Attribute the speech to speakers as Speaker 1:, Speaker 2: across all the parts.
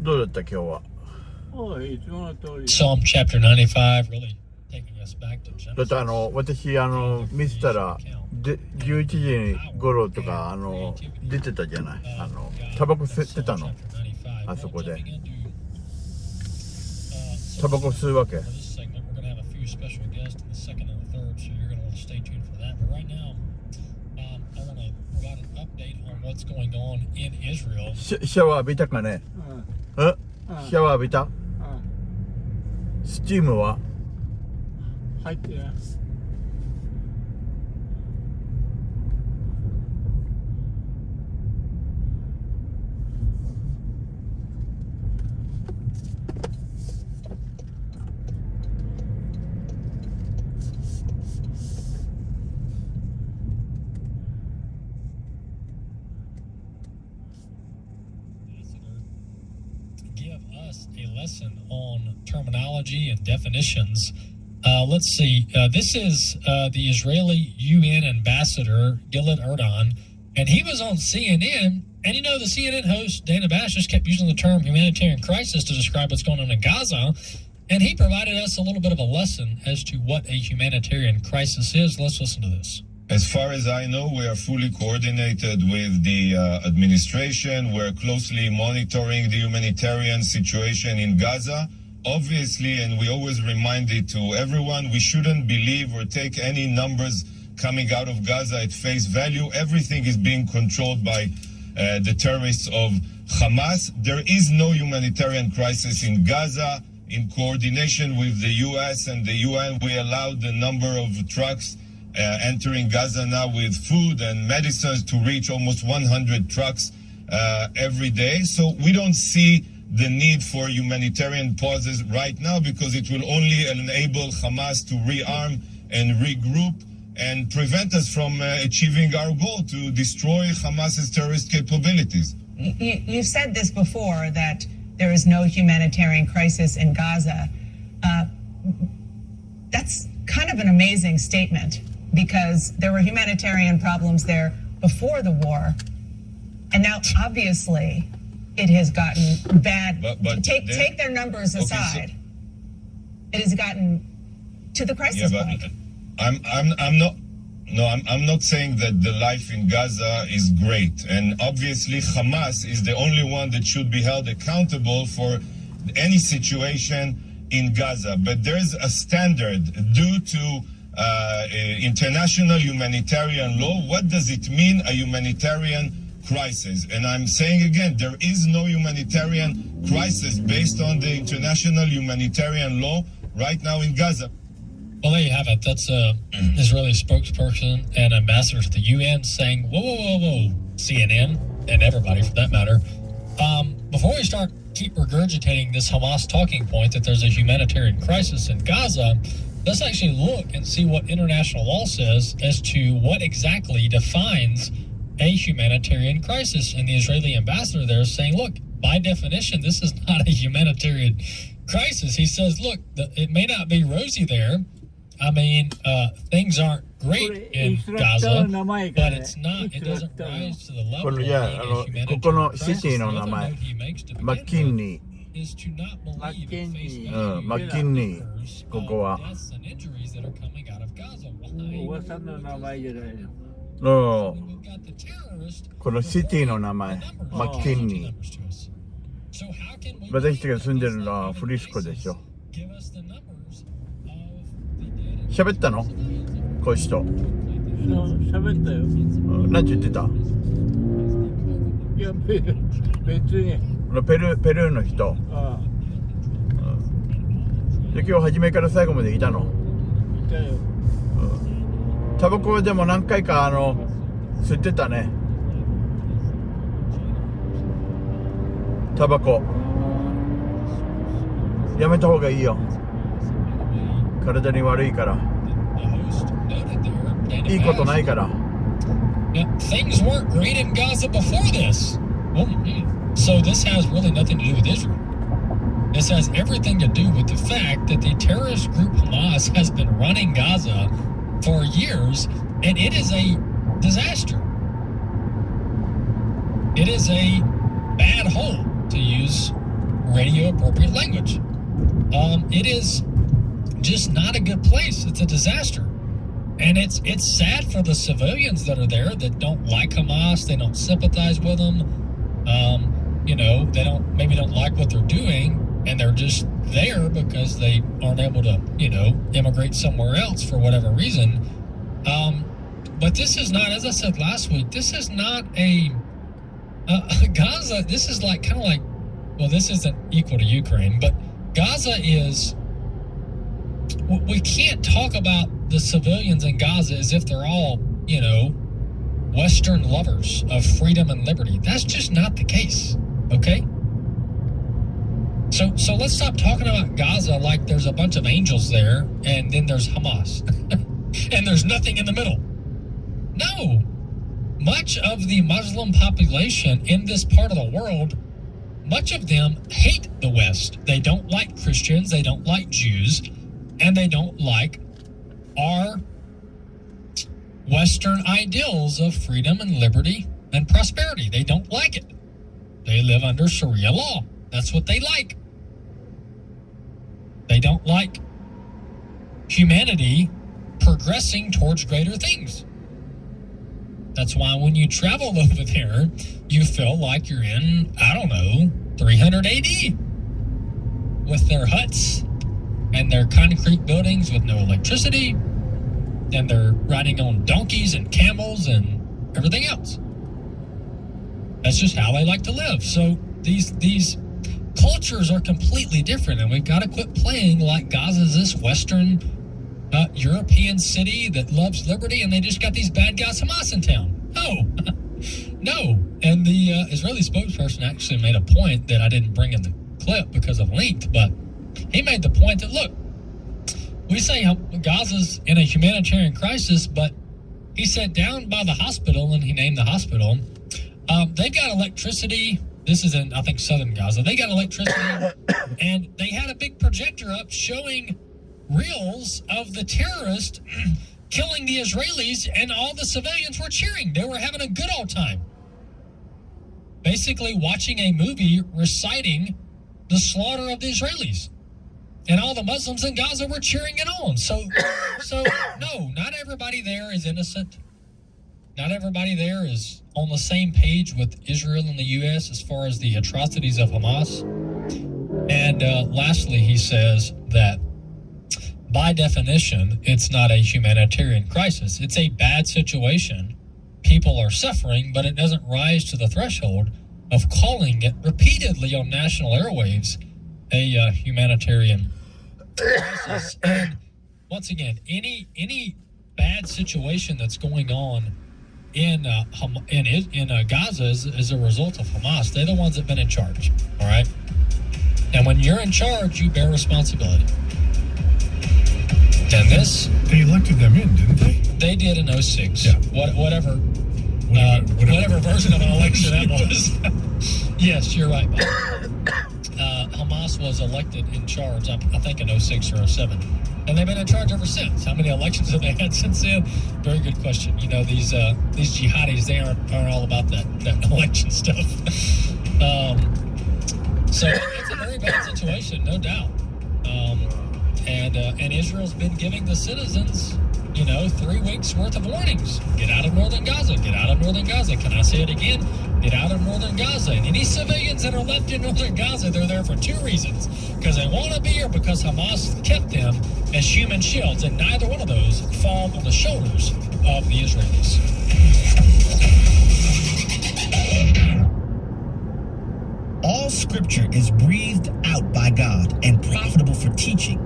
Speaker 1: どうだった今日は。
Speaker 2: いつもの通り。
Speaker 3: Psalm chapter 95 really taking us back to
Speaker 1: だって
Speaker 3: Genesis.
Speaker 1: 私見てたらで11時頃とか出てたじゃない。タバコ吸ってたの。あそこでタバコ吸うわけ。
Speaker 3: For this segment, we're going to have a few special guests in the second and the third, so you're going to want to stay tuned for that. But right now, I want to provide an update on what's going on in Israel.
Speaker 1: シャワー浴びたかね。シャワー浴びた。スチームは
Speaker 2: 入ってない。
Speaker 3: Give us a lesson on terminology and definitions. Let's see. This is the Israeli UN ambassador, Gilad Erdan, and he was on CNN. And the CNN host, Dana Bash, just kept using the term humanitarian crisis to describe what's going on in Gaza. And he provided us a little bit of a lesson as to what a humanitarian crisis is. Let's listen to this.
Speaker 4: As far as I know, we are fully coordinated with the administration. We're closely monitoring the humanitarian situation in Gaza. Obviously, and we always remind it to everyone, we shouldn't believe or take any numbers coming out of Gaza at face value. Everything is being controlled by the terrorists of Hamas. There is no humanitarian crisis in Gaza. In coordination with the U.S. and the UN, we allowed the number of trucks entering Gaza now with food and medicines to reach almost 100 trucks every day. So we don't see the need for humanitarian pauses right now because it will only enable Hamas to rearm and regroup and prevent us from achieving our goal to destroy Hamas's terrorist capabilities.
Speaker 5: You've said this before, that there is no humanitarian crisis in Gaza. That's kind of an amazing statement, because there were humanitarian problems there before the war, and now obviously it has gotten bad.
Speaker 4: But
Speaker 5: take their numbers aside. It has gotten to the crisis point.
Speaker 4: I'm not saying that the life in Gaza is great, and obviously Hamas is the only one that should be held accountable for any situation in Gaza. But there's a standard due to international humanitarian law. What does it mean, a humanitarian crisis? And I'm saying again, there is no humanitarian crisis based on the international humanitarian law right now in Gaza.
Speaker 3: Well, there you have it. That's an Israeli spokesperson and ambassador to the UN saying, whoa, CNN, and everybody for that matter. Before we keep regurgitating this Hamas talking point that there's a humanitarian crisis in Gaza, let's actually look and see what international law says as to what exactly defines a humanitarian crisis. And the Israeli ambassador there is saying, look, by definition, this is not a humanitarian crisis. He says, look, it may not be rosy there. I mean, things aren't great in Gaza, but it's not, it doesn't rise to the level of being a humanitarian crisis. The other note he makes to begin with is to not believe at face value numbers of deaths and injuries that are coming out of Gaza. Why?
Speaker 2: 噂の名前じゃないの。
Speaker 3: We've got the terrorist
Speaker 1: このシティの名前、マッキンニー。
Speaker 3: So how can we
Speaker 1: 私たちが住んでるのはフリスコでしょ。
Speaker 3: give us the numbers of the dead?
Speaker 1: 喋ったのこういう人。
Speaker 2: 喋ったよ。
Speaker 1: 何て言ってた？
Speaker 2: いや、別に。
Speaker 1: ペルーの人。
Speaker 2: あ
Speaker 1: で今日初めから最後までいたの？
Speaker 2: いたよ。
Speaker 1: タバコはでも何回か吸ってたね。タバコやめた方がいいよ。体に悪いから。いいことないから。
Speaker 3: Now, things weren't great in Gaza before this. So this has really nothing to do with Israel. This has everything to do with the fact that the terrorist group Hamas has been running Gaza for years, and it is a disaster. It is a bad hole, to use radio appropriate language. It is just not a good place. It's a disaster. And it's sad for the civilians that are there that don't like Hamas. They don't sympathize with them. They don't like what they're doing, and they're just there because they aren't able to, immigrate somewhere else for whatever reason. But this is not, as I said last week, this is not a Gaza. This is this isn't equal to Ukraine, but Gaza is. We can't talk about the civilians in Gaza as if they're all, Western lovers of freedom and liberty. That's just not the case, okay? So let's stop talking about Gaza like there's a bunch of angels there and then there's Hamas and there's nothing in the middle. No. Much of the Muslim population in this part of the world, much of them hate the West. They don't like Christians, they don't like Jews, and they don't like our Western ideals of freedom and liberty and prosperity. They don't like it. They live under Sharia law. That's what they like. They don't like humanity progressing towards greater things. That's why when you travel over there, you feel like you're in, 300 AD with their huts and their concrete buildings with no electricity, and they're riding on donkeys and camels and everything else. That's just how they like to live. So these cultures are completely different, and we've got to quit playing like Gaza's this Western European city that loves liberty, and they just got these bad guys Hamas in town. No. And the Israeli spokesperson actually made a point that I didn't bring in the clip because of length, but he made the point that, look, we say Gaza's in a humanitarian crisis, but he said down by the hospital, and he named the hospital, they got electricity. This is in, I think, southern Gaza. They got electricity, and they had a big projector up showing reels of the terrorists killing the Israelis, and all the civilians were cheering. They were having a good old time. Basically watching a movie reciting the slaughter of the Israelis. And all the Muslims in Gaza were cheering it on. So no, not everybody there is innocent. Not everybody there is on the same page with Israel and the U.S. as far as the atrocities of Hamas. And lastly, he says that by definition, it's not a humanitarian crisis. It's a bad situation. People are suffering, but it doesn't rise to the threshold of calling it repeatedly on national airwaves a humanitarian crisis. And once again, any bad situation that's going on in Gaza is a result of Hamas. They're the ones that've been in charge. All right, and when you're in charge, you bear responsibility. And this,
Speaker 6: they elected them in, didn't they?
Speaker 3: They did in 06.
Speaker 6: Yeah.
Speaker 3: Whatever version of an election that was. Yes, you're right, Bob. Hamas was elected in charge, I think, in 06 or 07. And they've been in charge ever since. How many elections have they had since then? Very good question. These jihadis, they aren't all about that election stuff. So it's a very bad situation, no doubt. And Israel's been giving the citizens, 3 weeks worth of warnings. Get out of northern Gaza. Get out of northern Gaza. Can I say it again? Get out of northern Gaza. And any civilians that are left in northern Gaza, they're there for 2 reasons. Because they want to be or because Hamas kept them as human shields. And neither one of those fall on the shoulders of the Israelis.
Speaker 7: All scripture is breathed out by God and profitable for teaching,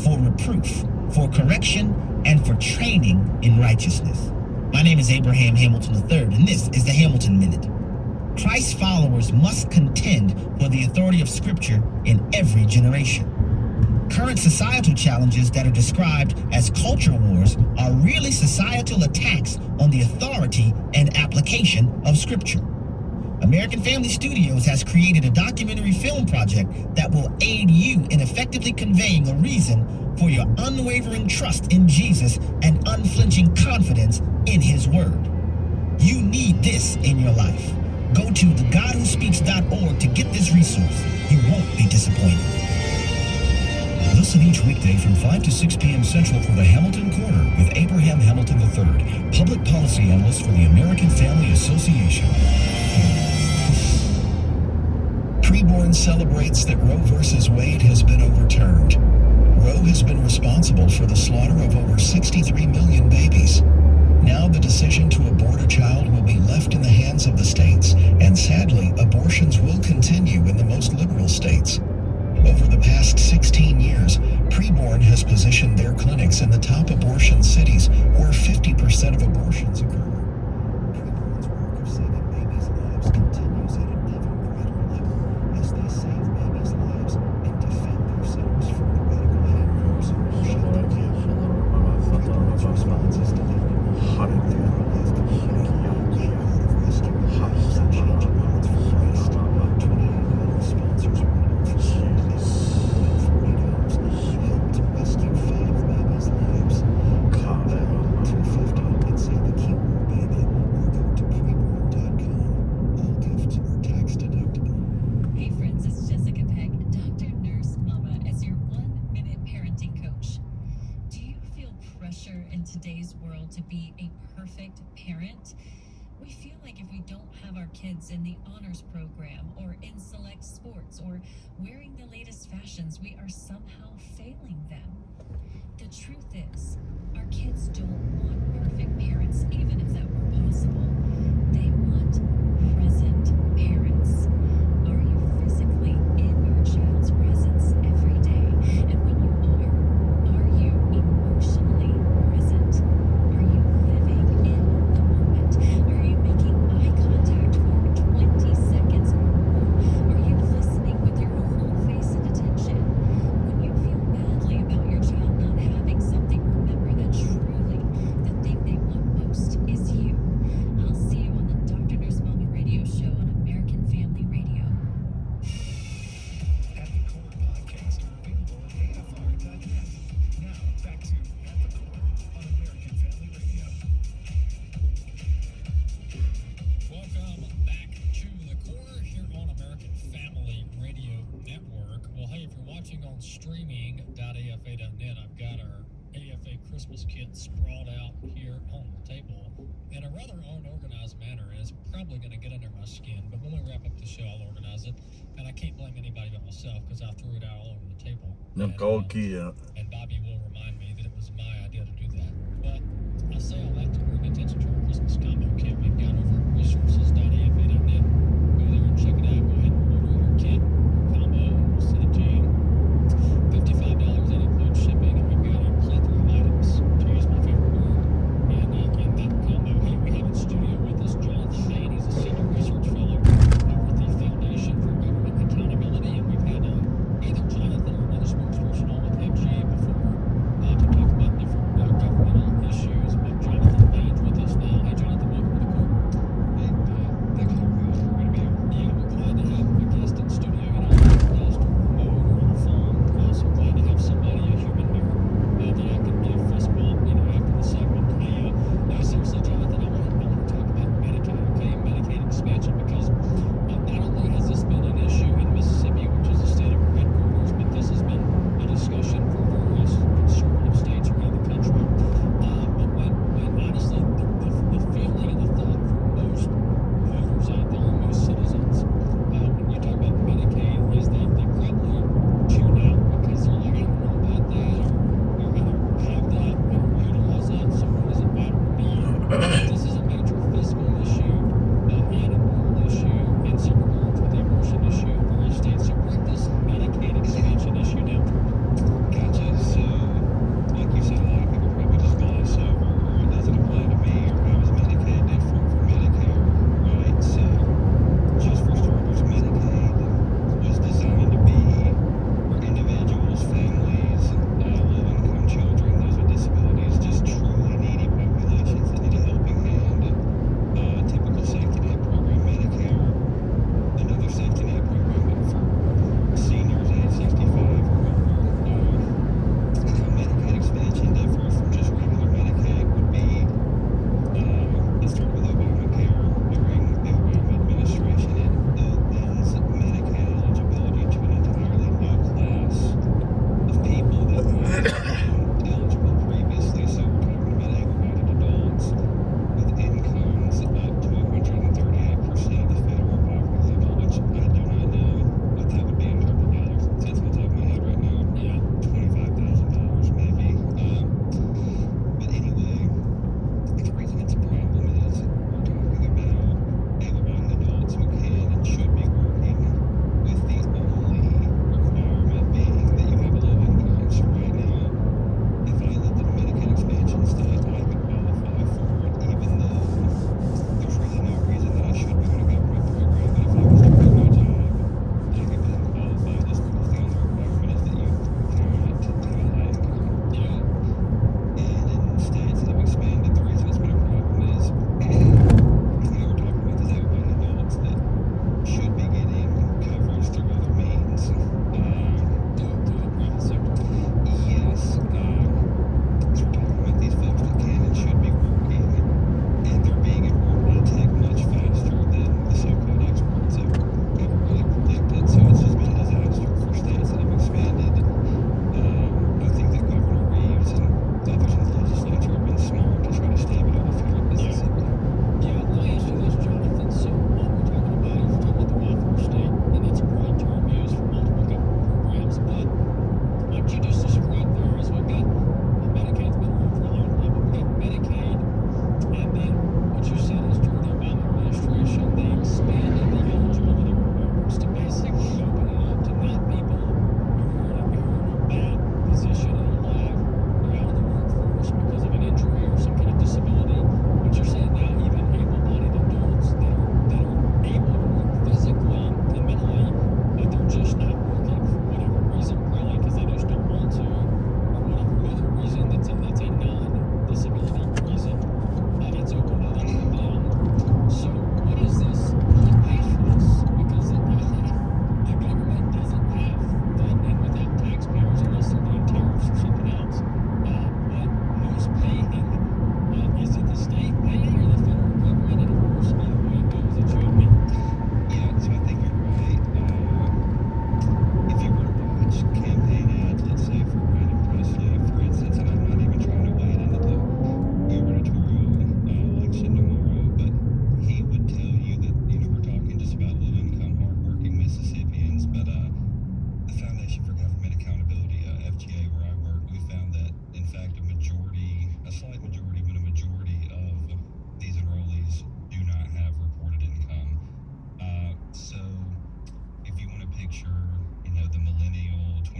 Speaker 7: for reproof, for correction, and for training in righteousness. My name is Abraham Hamilton III, and this is the Hamilton Minute. Christ's followers must contend for the authority of Scripture in every generation. Current societal challenges that are described as culture wars are really societal attacks on the authority and application of Scripture. American Family Studios has created a documentary film project that will aid you in effectively conveying a reason for your unwavering trust in Jesus and unflinching confidence in His Word. You need this in your life. Go to thegodwhospeaks.org to get this resource. You won't be disappointed.
Speaker 8: weekday from 5 to 6 p.m. Central for the Hamilton Corner with Abraham Hamilton III, Public Policy Analyst for the American Family Association. Preborn celebrates that Roe v. Wade has been overturned. Roe has been responsible for the slaughter of over 63 million babies. Now the decision to abort a child will be left in the hands of the states, and sadly, abortions will continue in the most liberal states. Over the past 16 years, Preborn has positioned their clinics in the top abortion cities where 50% of abortions occur. Preborn's work of saving babies' lives continues at an even greater level as they save babies' lives and defend their centers from the radical handlers who will shut them down. Preborn's response is to live
Speaker 1: 晴れてる
Speaker 8: the art of rescuing lives and changing hearts for Christ. $28 sponsors will work for $40 help to rescue 5 babies' lives. Call $250 and say the keyword baby or go to preborn.com. All gifts are tax deductible.
Speaker 9: Hey friends, it's Jessica Peck, Dr. Nurse Mama, as your 1-minute parenting coach. Do you feel pressure in today's world to be a perfect parent? We feel like if we don't have our kids in the honors program or in select sports or wearing the latest fashions, we are somehow failing them. The truth is, our kids don't want perfect parents, even if that were possible. They want present parents. Are you physically in your child's presence every day? And when you are you emotionally present? Are you living in the moment? Are you making eye contact for 20 seconds or more? Are you listening with your whole face and attention? When you feel badly about your child not having something, remember that truly the thing they want most is you. I'll see you on the Dr. Nurse Mama radio show on American Family Radio.
Speaker 8: At the Core podcasts are available at AFR.net. Now, back to At the Core on American Family Radio.
Speaker 3: Welcome back to the Core here on American Family Radio Network. Well, hey, if you're watching on streaming.afa.net, I've got our AFA Christmas kit sprawled out here on the table in a rather unorganized manner, and it's probably going to get under my skin. But when we wrap up the show, I'll organize it, and I can't blame anybody but myself because I threw it out all over the table.
Speaker 1: なんか大きいや
Speaker 3: And Bobby will remind me that it was my idea to do that. But I say all that to bring attention to our Christmas combo kit we've got over at resources.afa.net. Go there and check it out. Go ahead and order your kit, your combo, and we'll send it to you. $55, that includes shipping, and we've got a plethora of items, to use my favorite word, in that combo. Hey, we have in studio with us Jonathan Bain. He's a senior research fellow over at the Foundation for Government Accountability, and we've had either Jonathan or another spokesperson on with FGA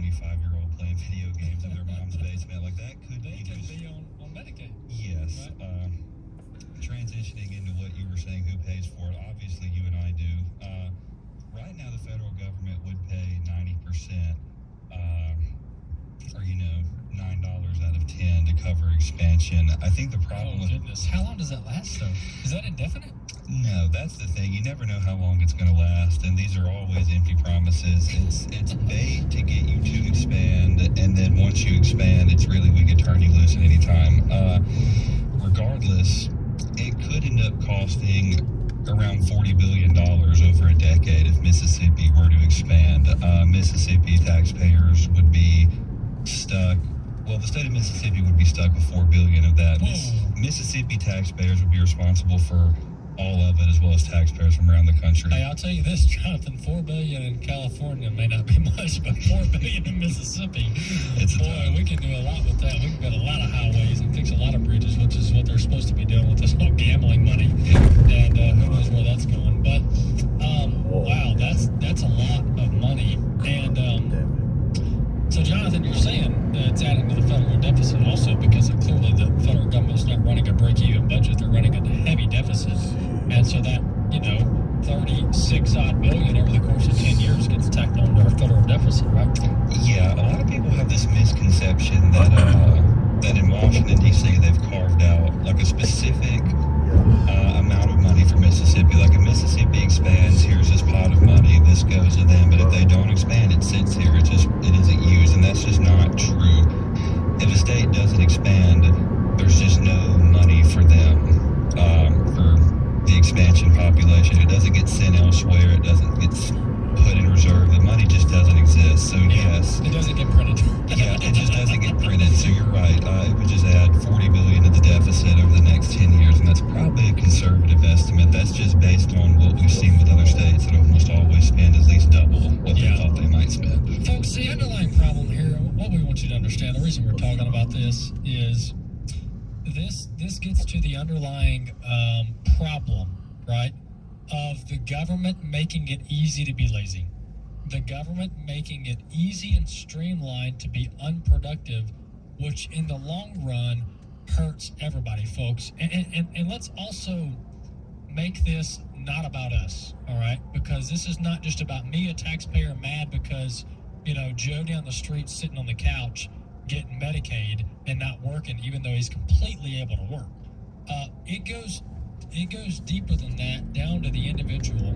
Speaker 10: 25-year-old playing video games in their mom's basement. Like, that could
Speaker 3: They
Speaker 10: be
Speaker 3: can
Speaker 10: just...
Speaker 3: be on Medicaid.
Speaker 10: Yes.
Speaker 3: Right.
Speaker 10: Transitioning into what you were saying, who pays for it? Obviously, you and I do. Right now, the federal government would pay 90%, or, $9 out of 10 to cover expansion. I think the problem
Speaker 3: Oh
Speaker 10: with...
Speaker 3: goodness, how long does that last though? Is that indefinite?
Speaker 10: No, that's the thing. You never know how long it's going to last, and these are always empty promises. It's bait to get you to expand, and then once you expand, it's really we could turn you loose at any time. Regardless, it could end up costing around $40 billion over a decade if Mississippi were to expand. Mississippi taxpayers would be stuck. Well, the state of Mississippi would be stuck with $4 billion of that. Mississippi taxpayers would be responsible for all of it, as well as taxpayers from around the country.
Speaker 3: Hey, I'll tell you this, Jonathan, $4 billion in California may not be much, but $4 billion in Mississippi,
Speaker 10: It's a
Speaker 3: boy,
Speaker 10: ton.
Speaker 3: we can do a lot with that. We can build a lot of highways and fix a lot of bridges, which is what they're supposed to be doing with this whole gambling money. And who knows where that's going. But wow, that's a lot of money. And so, Jonathan, you're saying that it's adding to the federal deficit also because clearly the federal government's not running a break-even budget; they're running a heavy deficit, and so that 36-odd billion over the course of 10 years gets tacked onto our federal deficit, right?
Speaker 10: Yeah, a lot of people have this misconception that that in Washington, D.C., they've carved out like a specific amount of money for Mississippi. Like, if Mississippi expands, here's this pot of money, this goes to them. But if they don't expand, it sits here. It isn't used, and that's just not true. If a state doesn't expand, there's just no money for them, for the expansion population. It doesn't get sent elsewhere. It doesn't get put in reserve. The money just doesn't exist. So yes,
Speaker 3: It doesn't get printed.
Speaker 10: yeah, it just doesn't get printed. So you're right. It would just add $40 billion to the deficit over the next 10 years, and that's probably a conservative estimate. That's just based on what we've seen with other states that almost always spend at least double what they thought they might spend.
Speaker 3: Folks, the underlying problem here, what we want you to understand, the reason we're talking about this is this gets to the underlying problem, right, of the government making it easy to be lazy. The government making it easy and streamlined to be unproductive, which in the long run hurts everybody, folks. And let's also make this not about us, all right? Because this is not just about me, a taxpayer, mad because, Joe down the street sitting on the couch getting Medicaid and not working, even though he's completely able to work. It goes deeper than that, down to the individual.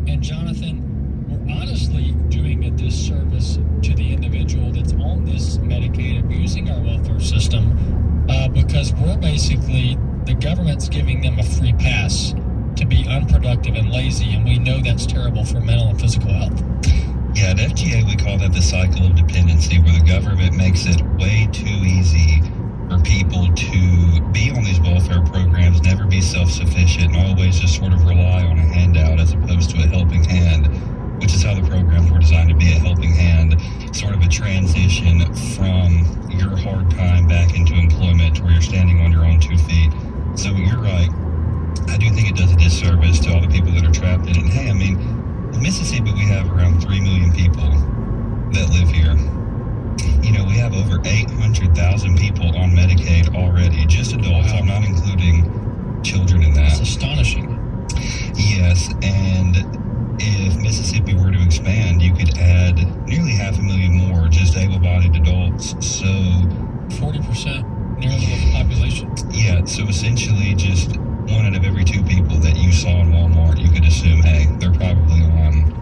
Speaker 3: And Jonathan, we're honestly doing a disservice to the individual that's on this Medicaid, abusing our welfare system, because we're basically, the government's giving them a free pass to be unproductive and lazy, and we know that's terrible for mental and physical health.
Speaker 10: Yeah, at FGA, we call that the cycle of dependency, where the government makes it way too easy for people to be on these welfare programs, never be self-sufficient, and always just sort of rely on a handout as opposed to a helping hand, which is how the programs were designed to be, a helping hand, sort of a transition from your hard time back into employment to where you're standing on your own 2 feet. So you're right. I do think it does a disservice to all the people that are trapped in it. And hey, I mean, in Mississippi, we have around 3 million people that live here. We have over 800,000 people on Medicaid already, just adults. I'm not including children in that.
Speaker 3: That's astonishing.
Speaker 10: Yes, and if Mississippi were to expand, you could add nearly 500,000 more just able-bodied adults. So
Speaker 3: 40%, nearly the population.
Speaker 10: yeah, so essentially just 1 out of every 2 people that you saw in Walmart, you could assume, hey, they're probably on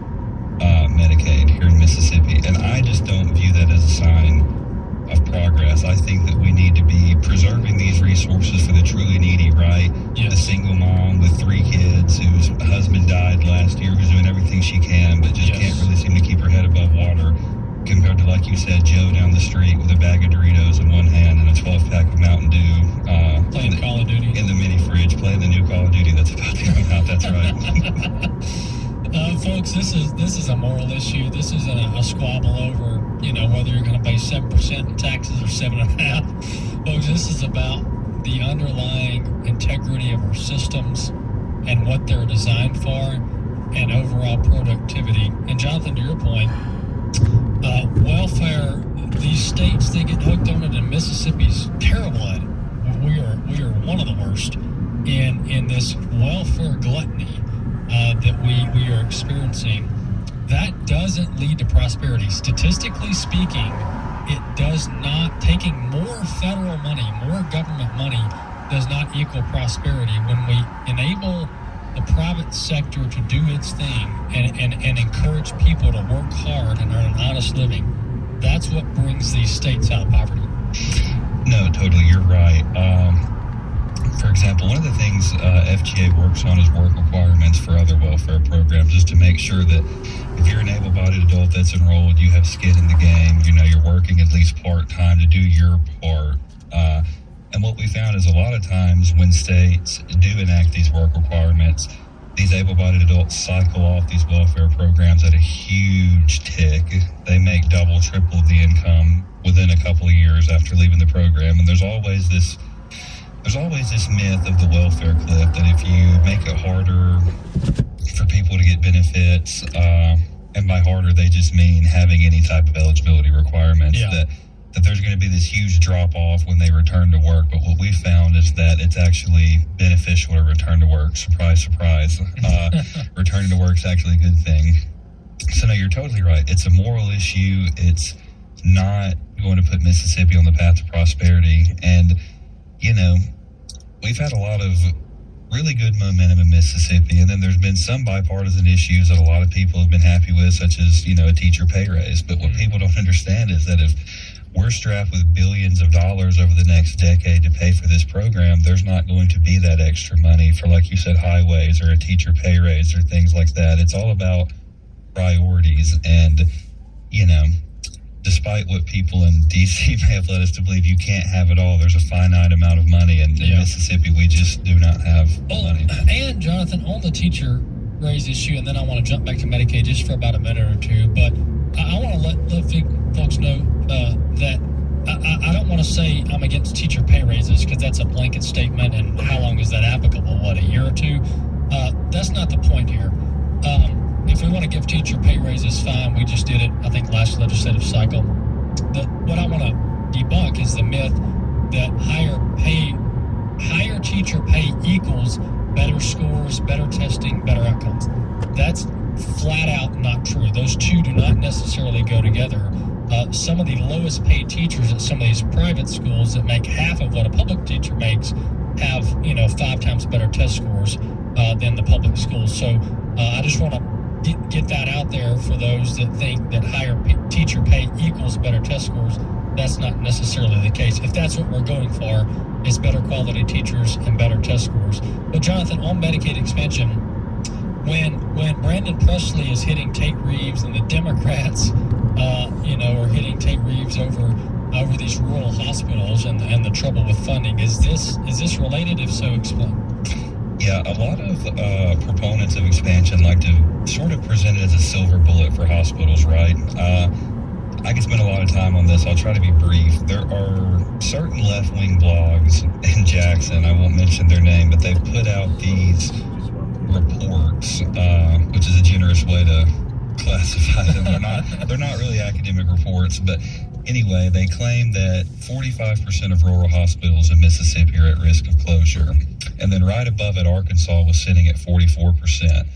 Speaker 10: Medicaid here in Mississippi. And I just don't view that as a sign of progress. I think that we need to be preserving these resources for the truly needy, right?
Speaker 3: Yes.
Speaker 10: The single mom with 3 kids whose husband died last year, who's doing everything she can, but just can't really seem to keep her head above water, compared to, like you said, Joe down the street with a bag of Doritos in one hand and a 12-pack of Mountain Dew.
Speaker 3: Playing Call of Duty.
Speaker 10: In the mini fridge, playing the new Call of Duty that's about to come out, that's right.
Speaker 3: Folks, this is a moral issue. This isn't a squabble over, whether you're going to pay 7% in taxes or 7.5%. Folks, this is about the underlying integrity of our systems and what they're designed for and overall productivity. And Jonathan, to your point, welfare, these states, they get hooked on it, and Mississippi's terrible at it. We are one of the worst in this welfare gluttony that we are experiencing. That doesn't lead to prosperity. Statistically speaking, it does not. Taking more federal money, more government money, does not equal prosperity. When we enable the private sector to do its thing and encourage people to work hard and earn an honest living, that's what brings these states out of poverty.
Speaker 10: No, totally, you're right. For example, one of the things FGA works on is work requirements for other welfare programs, just to make sure that if you're an able-bodied adult that's enrolled, you have skin in the game, you know, you're working at least part-time to do your part. And what we found is a lot of times when states do enact these work requirements, these able-bodied adults cycle off these welfare programs at a huge tick. They make double, triple the income within a couple of years after leaving the program. And there's always this myth of the welfare cliff that if you make it harder for people to get benefits, and by harder they just mean having any type of eligibility requirements, that there's going to be this huge drop off when they return to work. But what we found is that it's actually beneficial to return to work. Surprise, surprise. Returning to work is actually a good thing. So no, you're totally right. It's a moral issue. It's not going to put Mississippi on the path to prosperity. And, you know, we've had a lot of really good momentum in Mississippi, and then there's been some bipartisan issues that a lot of people have been happy with, such as, you know, a teacher pay raise. But what people don't understand is that if we're strapped with billions of dollars over the next decade to pay for this program, there's not going to be that extra money for, like you said, highways or a teacher pay raise or things like that. It's all about priorities. And, you know, despite what people in D.C. may have led us to believe, you can't have it all. There's a finite amount of money, and in Mississippi, we just do not have money.
Speaker 3: And, Jonathan, on the teacher raise issue, and then I want to jump back to Medicaid just for about a minute or two, but I want to let folks know that I don't want to say I'm against teacher pay raises, because that's a blanket statement, and how long is that applicable? What, a year or two? That's not the point here. If we want to give teacher pay raises, fine. We just did it, I think, last legislative cycle. What I want to debunk is the myth that higher teacher pay equals better scores, better testing, better outcomes. That's flat out not true. Those two do not necessarily go together. Some of the lowest paid teachers at some of these private schools that make half of what a public teacher makes have, 5 times better test scores than the public schools. So I just want to get that out there for those that think that higher teacher pay equals better test scores. That's not necessarily the case. If that's what we're going for, is better quality teachers and better test scores. But Jonathan, on Medicaid expansion, when Brandon Presley is hitting Tate Reeves and the Democrats, are hitting Tate Reeves over these rural hospitals and the trouble with funding, is this related? If so, explain.
Speaker 10: Yeah, a lot of proponents of expansion like to sort of present it as a silver bullet for hospitals, right? I could spend a lot of time on this. I'll try to be brief. There are certain left-wing blogs in Jackson, I won't mention their name, but they've put out these reports, which is a generous way to classify them. They're not really academic reports, but anyway, they claim that 45% of rural hospitals in Mississippi are at risk of closure. And then right above it, Arkansas was sitting at 44%.